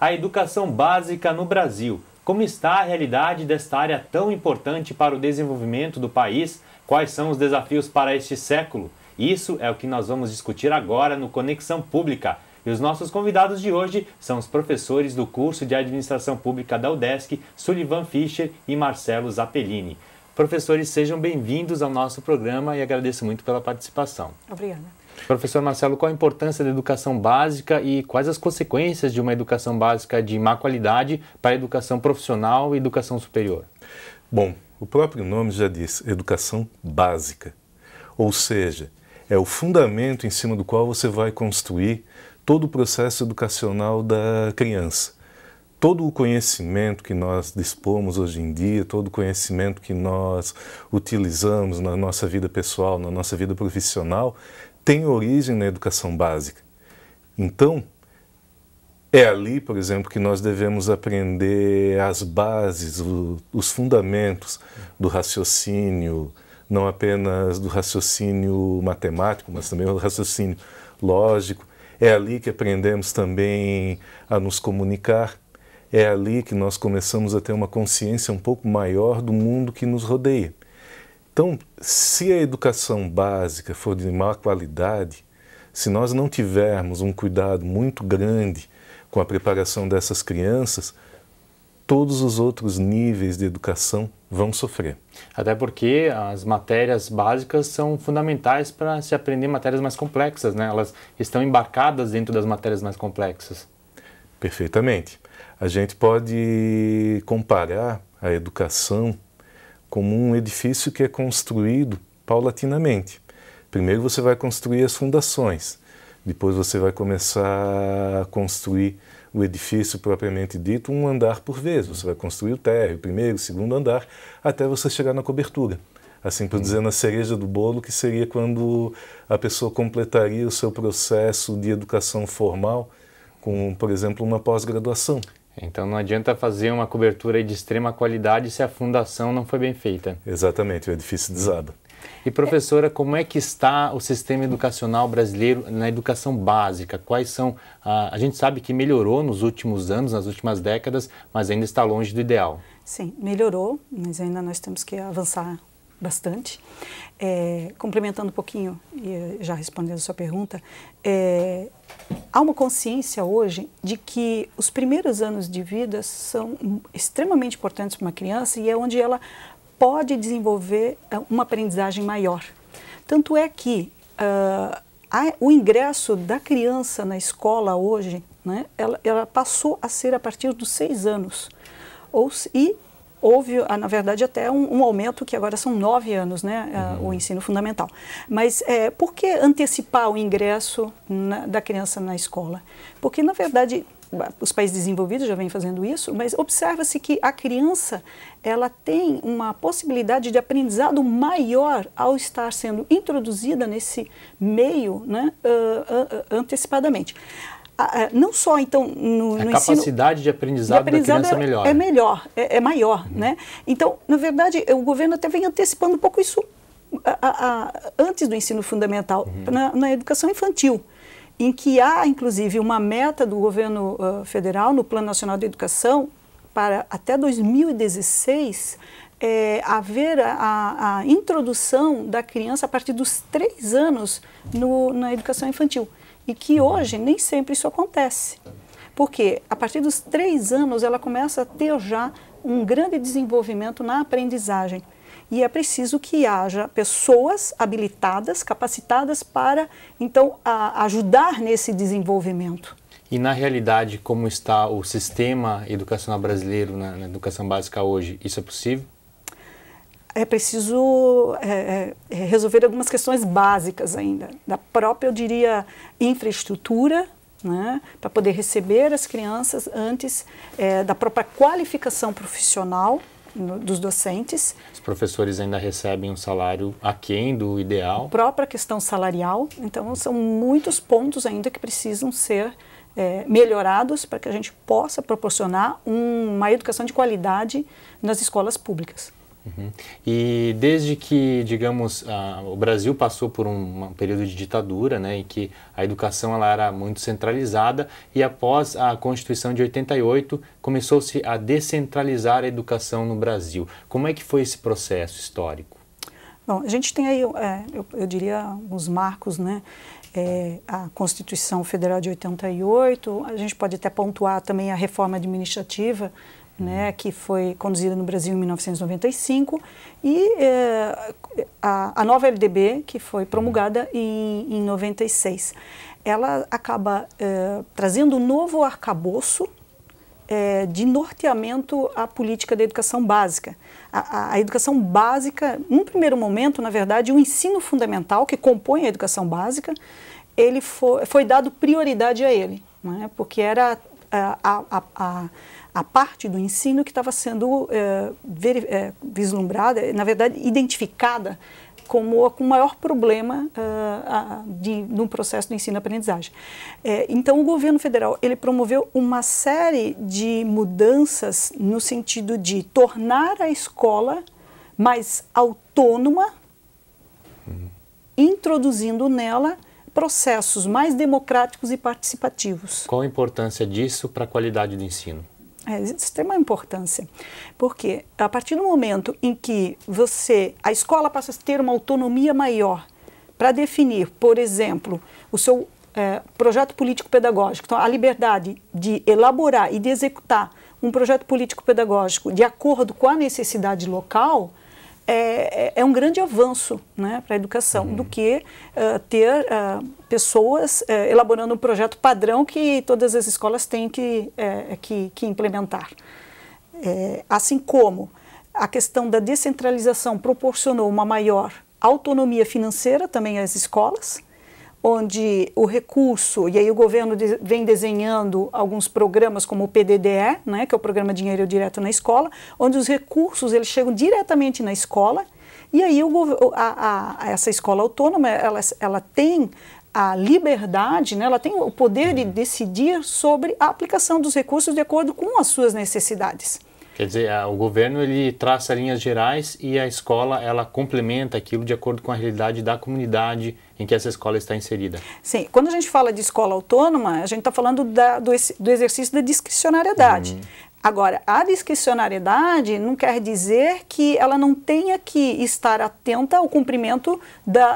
a educação básica no Brasil. Como está a realidade desta área tão importante para o desenvolvimento do país? Quais são os desafios para este século? Isso é o que nós vamos discutir agora no Conexão Pública. E os nossos convidados de hoje são os professores do curso de Administração Pública da UDESC, Sullivan Fischer e Marcelo Zappellini. Professores, sejam bem-vindos ao nosso programa e agradeço muito pela participação. Obrigada. Professor Marcelo, qual a importância da educação básica e quais as consequências de uma educação básica de má qualidade para a educação profissional e educação superior? Bom, o próprio nome já diz, educação básica. Ou seja, é o fundamento em cima do qual você vai construir todo o processo educacional da criança. Todo o conhecimento que nós dispomos hoje em dia, todo o conhecimento que nós utilizamos na nossa vida pessoal, na nossa vida profissional, tem origem na educação básica. Então, é ali, por exemplo, que nós devemos aprender as bases, os fundamentos do raciocínio, não apenas do raciocínio matemático, mas também do raciocínio lógico. É ali que aprendemos também a nos comunicar. É ali que nós começamos a ter uma consciência um pouco maior do mundo que nos rodeia. Então, se a educação básica for de má qualidade, se nós não tivermos um cuidado muito grande com a preparação dessas crianças, todos os outros níveis de educação vão sofrer. Até porque as matérias básicas são fundamentais para se aprender matérias mais complexas, né? Elas estão embarcadas dentro das matérias mais complexas. Perfeitamente. A gente pode comparar a educação como um edifício que é construído paulatinamente. Primeiro você vai construir as fundações, depois você vai começar a construir o edifício propriamente dito, um andar por vez. Você vai construir o térreo, o primeiro, o segundo andar, até você chegar na cobertura. Assim por dizer, na cereja do bolo, que seria quando a pessoa completaria o seu processo de educação formal com, por exemplo, uma pós-graduação. Então não adianta fazer uma cobertura de extrema qualidade se a fundação não foi bem feita. Exatamente, o edifício desaba. E professora, como é que está o sistema educacional brasileiro na educação básica? Quais são... A gente sabe que melhorou nos últimos anos, nas últimas décadas, mas ainda está longe do ideal. Sim, melhorou, mas ainda nós temos que avançar bastante. Complementando um pouquinho, e já respondendo a sua pergunta, há uma consciência hoje de que os primeiros anos de vida são extremamente importantes para uma criança e é onde ela pode desenvolver uma aprendizagem maior. Tanto é que o ingresso da criança na escola hoje, né, ela passou a ser a partir dos 6 anos. E houve, na verdade, até um aumento que agora são 9 anos, né, o ensino fundamental. Mas por que antecipar o ingresso da criança na escola? Porque, na verdade, os países desenvolvidos já vêm fazendo isso, mas observa-se que a criança ela tem uma possibilidade de aprendizado maior ao estar sendo introduzida nesse meio, né, antecipadamente. Não só, então, no ensino... A capacidade de aprendizado da criança é melhor. É maior, né? Então, na verdade, o governo até vem antecipando um pouco isso antes do ensino fundamental, na educação infantil, em que há, inclusive, uma meta do governo federal, no Plano Nacional de Educação, para até 2016, haver a introdução da criança a partir dos 3 anos na educação infantil. E que hoje nem sempre isso acontece. Porque a partir dos 3 anos ela começa a ter já um grande desenvolvimento na aprendizagem. E é preciso que haja pessoas habilitadas, capacitadas para, então, ajudar nesse desenvolvimento. E na realidade, como está o sistema educacional brasileiro na educação básica hoje, isso é possível? É preciso resolver algumas questões básicas ainda, da própria, eu diria, infraestrutura, né, para poder receber as crianças antes, da própria qualificação profissional dos docentes. Os professores ainda recebem um salário aquém do ideal. A própria questão salarial, então são muitos pontos ainda que precisam ser melhorados para que a gente possa proporcionar uma educação de qualidade nas escolas públicas. E desde que, digamos, o Brasil passou por um período de ditadura, né, em que a educação ela era muito centralizada, e após a Constituição de 88 começou-se a descentralizar a educação no Brasil. Como é que foi esse processo histórico? Bom, a gente tem aí, eu diria, alguns marcos, né? A Constituição Federal de 88, a gente pode até pontuar também a reforma administrativa, né, que foi conduzida no Brasil em 1995, e a nova LDB, que foi promulgada em 96. Ela acaba trazendo um novo arcabouço de norteamento à política da educação básica. A educação básica, num primeiro momento, na verdade, o ensino fundamental, que compõe a educação básica, ele foi dado prioridade a ele, né, porque era a parte do ensino que estava sendo vislumbrada, na verdade, identificada como o maior problema no processo de ensino-aprendizagem. Então, o governo federal ele promoveu uma série de mudanças no sentido de tornar a escola mais autônoma, introduzindo nela processos mais democráticos e participativos. Qual a importância disso para a qualidade do ensino? De extrema importância, porque a partir do momento em que a escola passa a ter uma autonomia maior para definir, por exemplo, o seu projeto político-pedagógico, então a liberdade de elaborar e de executar um projeto político-pedagógico de acordo com a necessidade local, é um grande avanço, né, para a educação, do que ter pessoas elaborando um projeto padrão que todas as escolas têm que implementar. Assim como a questão da descentralização proporcionou uma maior autonomia financeira também às escolas, onde o recurso, e aí o governo vem desenhando alguns programas como o PDDE, né, que é o Programa Dinheiro Direto na Escola, onde os recursos eles chegam diretamente na escola, e aí essa escola autônoma ela tem a liberdade, né, ela tem o poder de decidir sobre a aplicação dos recursos de acordo com as suas necessidades. Quer dizer, o governo ele traça linhas gerais e a escola ela complementa aquilo de acordo com a realidade da comunidade em que essa escola está inserida. Sim, quando a gente fala de escola autônoma, a gente está falando do exercício da discricionariedade. Agora, a discricionariedade não quer dizer que ela não tenha que estar atenta ao cumprimento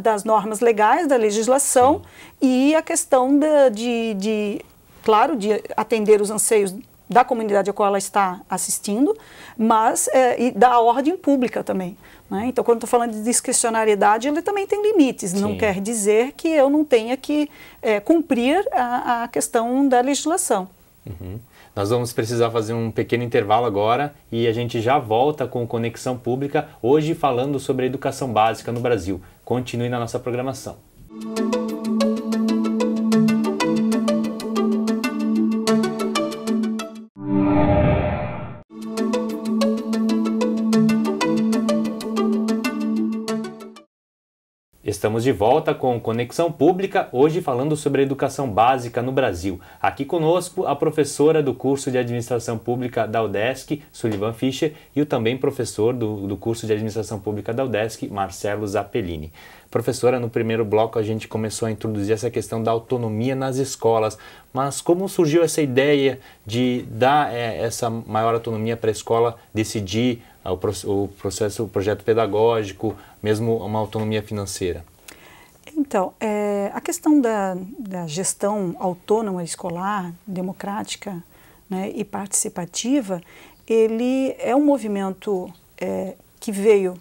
das normas legais, da legislação, e a questão claro, de atender os anseios da comunidade a qual ela está assistindo, mas e da ordem pública também, né? Então, quando estou falando de discricionariedade, ele também tem limites. Não quer dizer que eu não tenha que cumprir a questão da legislação. Nós vamos precisar fazer um pequeno intervalo agora e a gente já volta com Conexão Pública, hoje falando sobre a educação básica no Brasil. Continue na nossa programação. Estamos de volta com Conexão Pública, hoje falando sobre a educação básica no Brasil. Aqui conosco a professora do curso de Administração Pública da UDESC, Sullivan Fischer, e o também professor do curso de Administração Pública da UDESC, Marcelo Zappellini. Professora, no primeiro bloco a gente começou a introduzir essa questão da autonomia nas escolas, mas como surgiu essa ideia de dar essa maior autonomia para a escola decidir o projeto pedagógico, mesmo uma autonomia financeira? Então, a questão da gestão autônoma escolar, democrática, né, e participativa, ele é um movimento que veio,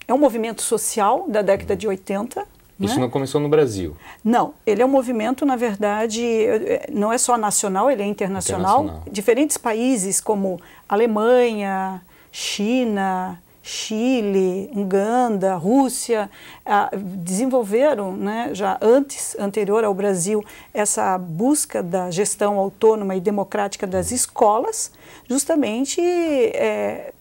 é um movimento social da década de 80. Isso não começou no Brasil? Não, ele é um movimento, na verdade, não é só nacional, ele é internacional. Diferentes países como Alemanha, China, Chile, Uganda, Rússia, desenvolveram, né, já anterior ao Brasil, essa busca da gestão autônoma e democrática das escolas, justamente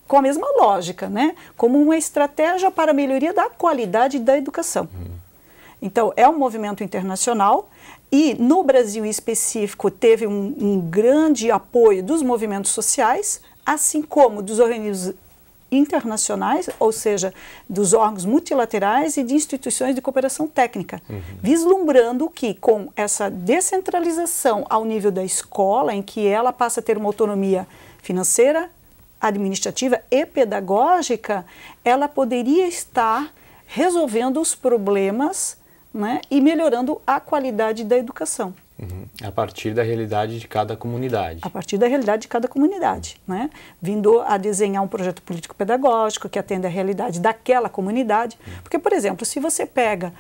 com a mesma lógica, né, como uma estratégia para a melhoria da qualidade da educação. Então, é um movimento internacional e, no Brasil em específico, teve um grande apoio dos movimentos sociais, assim como dos organismos internacionais, ou seja, dos órgãos multilaterais e de instituições de cooperação técnica, vislumbrando que com essa descentralização ao nível da escola, em que ela passa a ter uma autonomia financeira, administrativa e pedagógica, ela poderia estar resolvendo os problemas, né, e melhorando a qualidade da educação. A partir da realidade de cada comunidade. A partir da realidade de cada comunidade, né? Vindo a desenhar um projeto político-pedagógico que atenda à realidade daquela comunidade. Porque, por exemplo, se você pega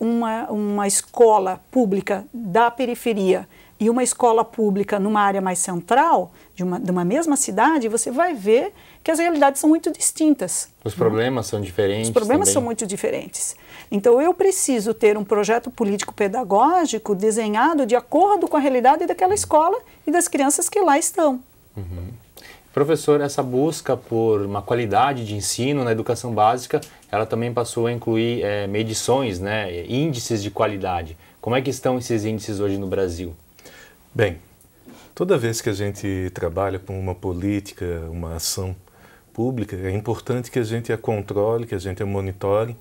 uma escola pública da periferia e uma escola pública numa área mais central, de uma mesma cidade, você vai ver que as realidades são muito distintas. Os problemas são diferentes. Os problemas também são muito diferentes. Então, eu preciso ter um projeto político-pedagógico desenhado de acordo com a realidade daquela escola e das crianças que lá estão. Professor, essa busca por uma qualidade de ensino na educação básica, ela também passou a incluir medições, né, índices de qualidade. Como é que estão esses índices hoje no Brasil? Bem, toda vez que a gente trabalha com uma política, uma ação pública, é importante que a gente a controle, que a gente a monitore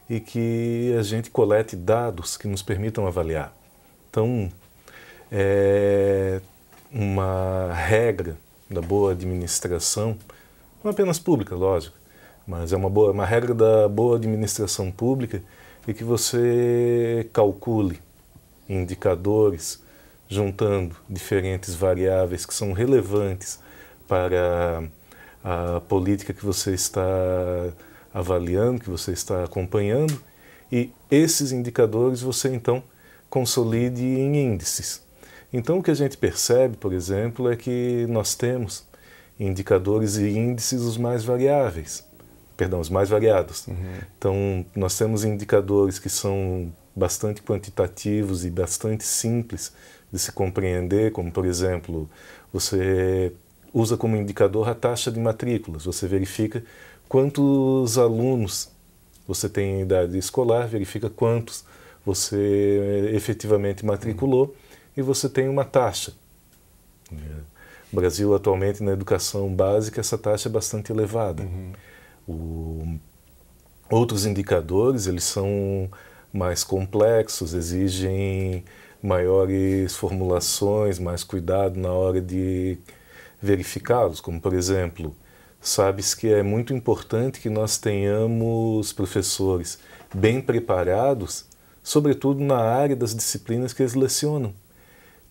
e que a gente colete dados que nos permitam avaliar. Então, é uma regra da boa administração, não apenas pública, lógico, mas é uma regra da boa administração pública e que você calcule indicadores juntando diferentes variáveis que são relevantes para a política que você está avaliando, que você está acompanhando, e esses indicadores você então consolide em índices. Então o que a gente percebe, por exemplo, é que nós temos indicadores e índices os mais variáveis, os mais variados. Então nós temos indicadores que são bastante quantitativos e bastante simples de se compreender, como por exemplo, você usa como indicador a taxa de matrículas, você verifica quantos alunos você tem em idade escolar, verifica quantos você efetivamente matriculou e você tem uma taxa. No Brasil, atualmente, na educação básica, essa taxa é bastante elevada. Outros indicadores, eles são mais complexos, exigem maiores formulações, mais cuidado na hora de verificá-los, como, por exemplo, sabe-se que é muito importante que nós tenhamos professores bem preparados, sobretudo na área das disciplinas que eles lecionam.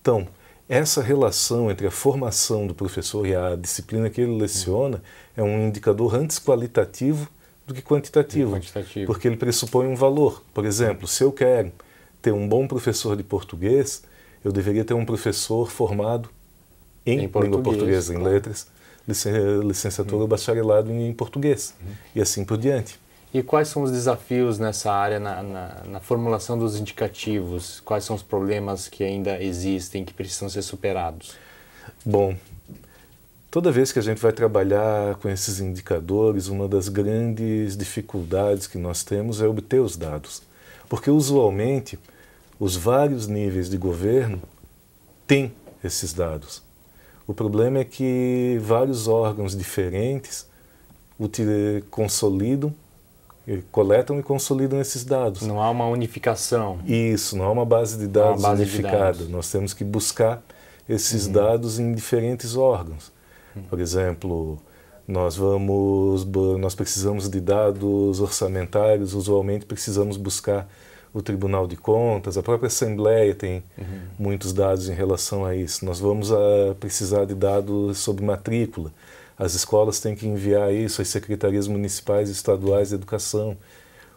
Então, essa relação entre a formação do professor e a disciplina que ele leciona é um indicador antes qualitativo do que quantitativo, porque ele pressupõe um valor. Por exemplo, se eu quero ter um bom professor de português, eu deveria ter um professor formado em língua portuguesa, em letras, licenciatura ou bacharelado em português, e assim por diante. E quais são os desafios nessa área, na formulação dos indicativos? Quais são os problemas que ainda existem, que precisam ser superados? Bom, toda vez que a gente vai trabalhar com esses indicadores, uma das grandes dificuldades que nós temos é obter os dados. Porque, usualmente, os vários níveis de governo têm esses dados. O problema é que vários órgãos diferentes consolidam, coletam e consolidam esses dados. Não há uma unificação. Isso, não há uma base de dados unificada. Nós temos que buscar esses dados em diferentes órgãos. Por exemplo, nós precisamos de dados orçamentários, usualmente precisamos buscar o Tribunal de Contas, a própria Assembleia tem muitos dados em relação a isso. Nós vamos precisar de dados sobre matrícula. As escolas têm que enviar isso às secretarias municipais e estaduais de educação.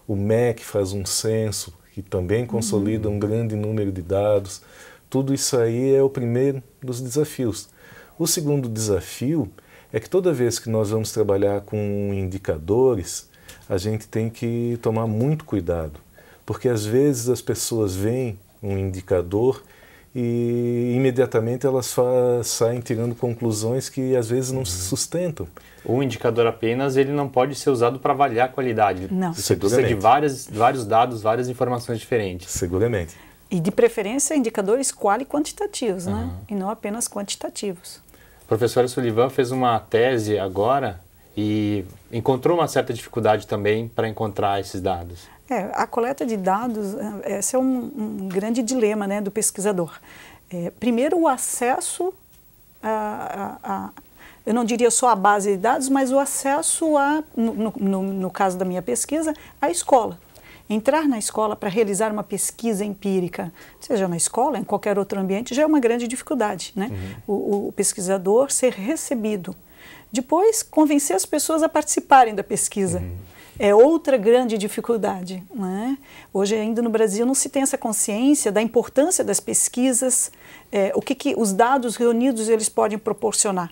O MEC faz um censo que também consolida um grande número de dados. Tudo isso aí é o primeiro dos desafios. O segundo desafio é que toda vez que nós vamos trabalhar com indicadores, a gente tem que tomar muito cuidado, porque às vezes as pessoas veem um indicador e imediatamente elas saem tirando conclusões que às vezes não se sustentam. O indicador apenas, ele não pode ser usado para avaliar a qualidade. Não. Você precisa de vários dados, várias informações diferentes. Seguramente. E de preferência indicadores quali quantitativos, né? E não apenas quantitativos. A professora Sullivan fez uma tese agora e encontrou uma certa dificuldade também para encontrar esses dados. A coleta de dados, esse é um grande dilema, né, do pesquisador. Primeiro, o acesso eu não diria só a base de dados, mas o acesso no caso da minha pesquisa, à escola. Entrar na escola para realizar uma pesquisa empírica, seja na escola, em qualquer outro ambiente, já é uma grande dificuldade, né? O pesquisador ser recebido. Depois, convencer as pessoas a participarem da pesquisa. É outra grande dificuldade, né? Hoje, ainda no Brasil, não se tem essa consciência da importância das pesquisas, o que os dados reunidos eles podem proporcionar.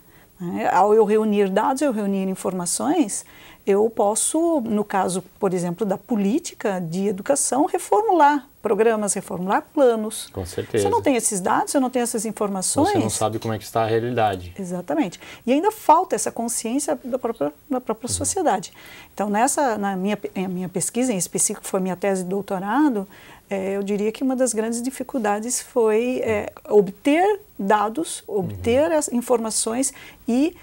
Ao eu reunir dados, eu reunir informações, eu posso, no caso, por exemplo, da política de educação, reformular programas, reformular planos. Com certeza. Se eu não tenho esses dados, se eu não tenho essas informações... Você não sabe como é que está a realidade. Exatamente. E ainda falta essa consciência da própria sociedade. Então, na minha pesquisa, em específico, foi minha tese de doutorado, eu diria que uma das grandes dificuldades foi obter dados, obter as informações e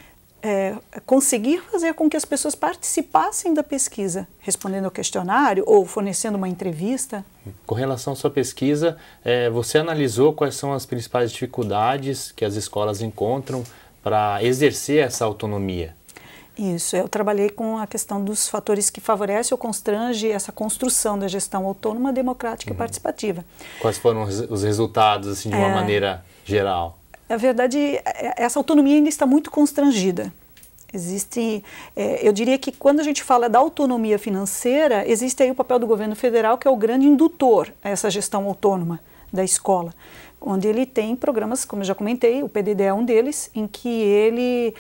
conseguir fazer com que as pessoas participassem da pesquisa, respondendo ao questionário ou fornecendo uma entrevista. Com relação à sua pesquisa, você analisou quais são as principais dificuldades que as escolas encontram para exercer essa autonomia? Isso, eu trabalhei com a questão dos fatores que favorecem ou constrangem essa construção da gestão autônoma, democrática e participativa. Quais foram os resultados, assim, de uma maneira geral? Na verdade, essa autonomia ainda está muito constrangida. Eu diria que quando a gente fala da autonomia financeira, existe aí o papel do governo federal, que é o grande indutor a essa gestão autônoma da escola, onde ele tem programas, como eu já comentei, o PDD é um deles, em que ele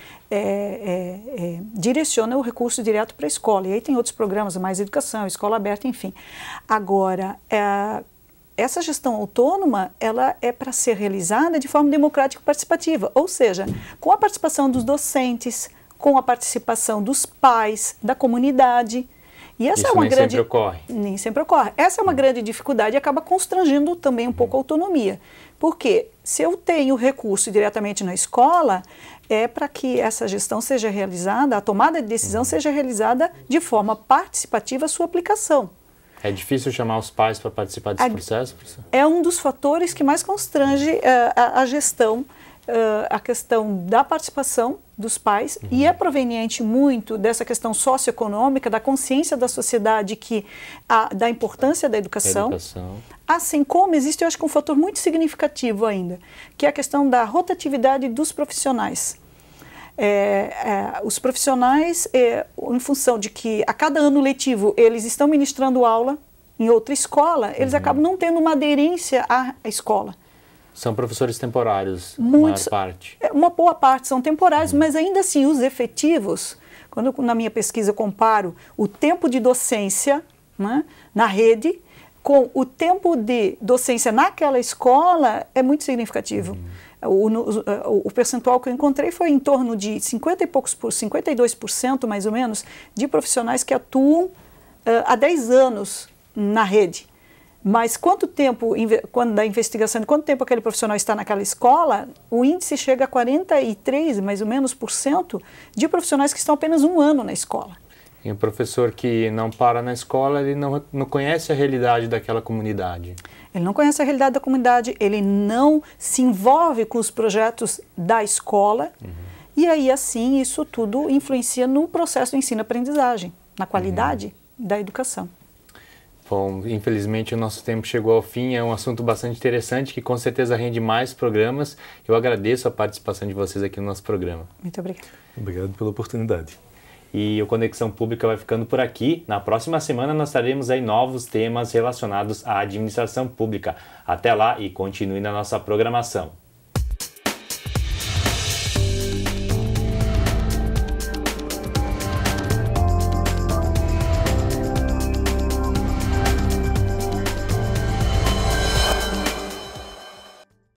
direciona o recurso direto para a escola. E aí tem outros programas, Mais Educação, Escola Aberta, enfim. Agora, essa gestão autônoma, ela é para ser realizada de forma democrática e participativa, ou seja, com a participação dos docentes, com a participação dos pais, da comunidade. E essa Isso nem sempre ocorre. Nem sempre ocorre. Essa é uma grande dificuldade e acaba constrangendo também um pouco a autonomia. Porque se eu tenho recurso diretamente na escola, é para que essa gestão seja realizada, a tomada de decisão seja realizada de forma participativa a sua aplicação. É difícil chamar os pais para participar desse processo, professor? É um dos fatores que mais constrange a gestão, a questão da participação dos pais, e é proveniente muito dessa questão socioeconômica, da consciência da sociedade da importância da educação. Assim como existe, eu acho que um fator muito significativo ainda, que é a questão da rotatividade dos profissionais. Os profissionais, em função de que a cada ano letivo eles estão ministrando aula em outra escola, eles acabam não tendo uma aderência à escola. São professores temporários, a maior parte. Uma boa parte são temporários, mas ainda assim os efetivos, quando na minha pesquisa eu comparo o tempo de docência, né, na rede com o tempo de docência naquela escola, é muito significativo. O percentual que eu encontrei foi em torno de 52% mais ou menos, de profissionais que atuam há 10 anos na rede. Mas quanto tempo, da investigação, de quanto tempo aquele profissional está naquela escola, o índice chega a 43%, mais ou menos, de profissionais que estão apenas um ano na escola. E o professor que não para na escola, ele não conhece a realidade daquela comunidade. Ele não conhece a realidade da comunidade, ele não se envolve com os projetos da escola, e aí, assim, isso tudo influencia no processo de ensino-aprendizagem, na qualidade da educação. Bom, infelizmente o nosso tempo chegou ao fim, é um assunto bastante interessante que com certeza rende mais programas. Eu agradeço a participação de vocês aqui no nosso programa. Muito obrigada. Obrigado pela oportunidade. E o Conexão Pública vai ficando por aqui. Na próxima semana nós traremos aí novos temas relacionados à administração pública. Até lá e continue na nossa programação.